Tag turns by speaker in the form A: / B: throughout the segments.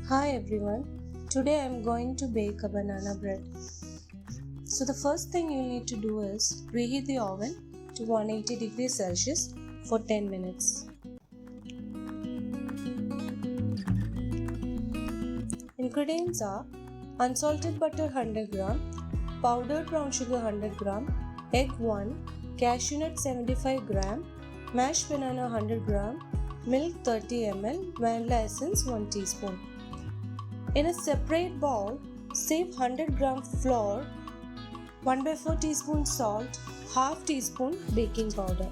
A: Hi everyone, today I am going to bake a banana bread. So the first thing you need to do is preheat the oven to 180 degrees Celsius for 10 minutes. Ingredients are unsalted butter 100 gram, powdered brown sugar 100 gram, egg 1, cashew nut 75 gram, mashed banana 100 gram, milk 30 ml, vanilla essence 1 teaspoon. In a separate bowl, save 100 gram flour, 1/4 teaspoon salt, half teaspoon baking powder.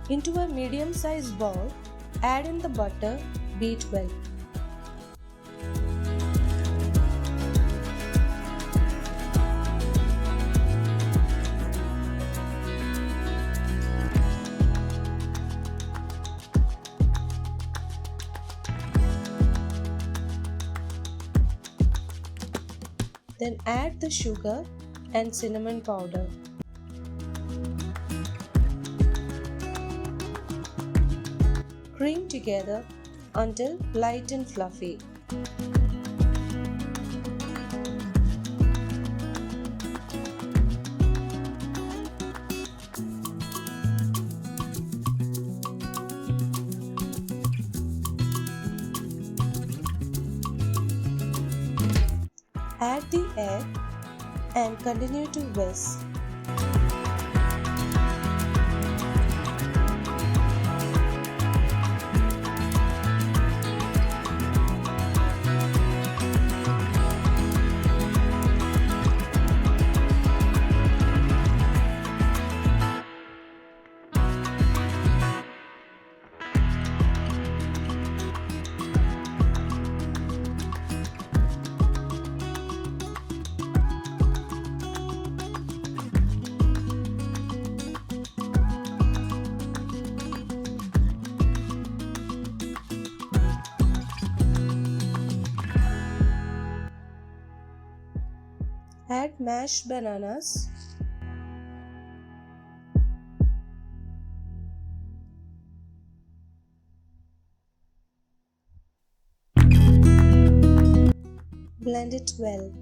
A: Into a medium-sized bowl, add in the butter, beat well. Then add the sugar and cinnamon powder. Cream together until light and fluffy. Add the egg and continue to whisk. Add mashed bananas. Blend it well.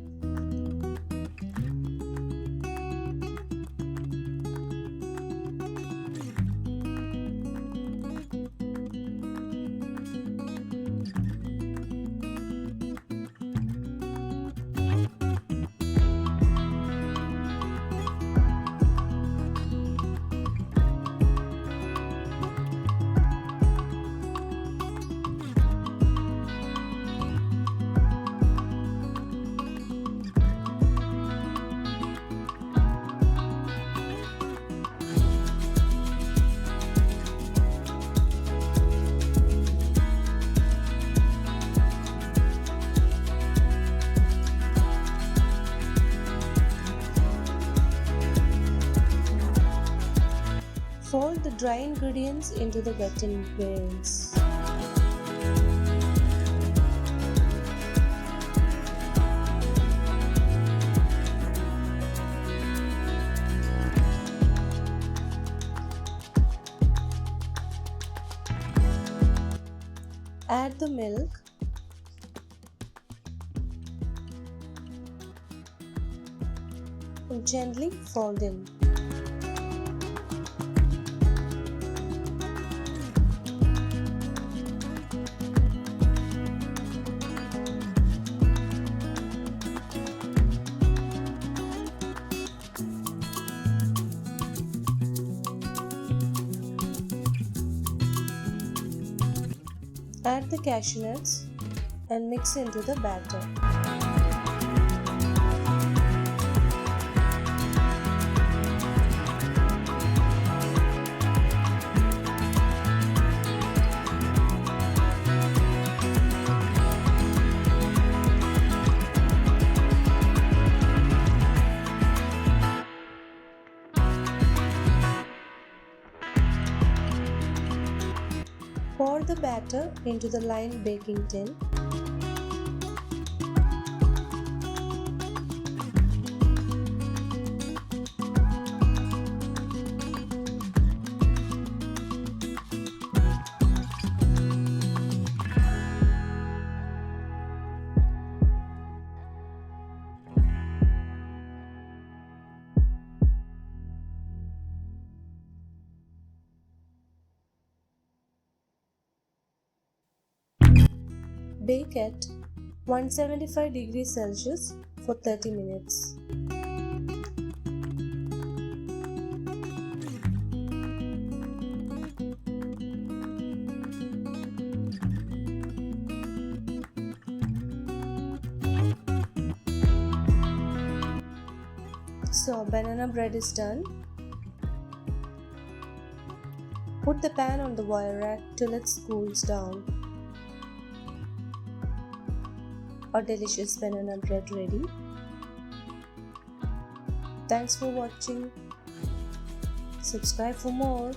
A: Fold the dry ingredients into the wet ingredients. Add the milk. And gently fold in. Add the cashew nuts and mix into the batter. Pour the batter into the lined baking tin. Bake at 175 degrees Celsius for 30 minutes. So banana bread is done. Put the pan on the wire rack till it cools down. Our delicious banana bread ready. Thanks for watching. Subscribe for more.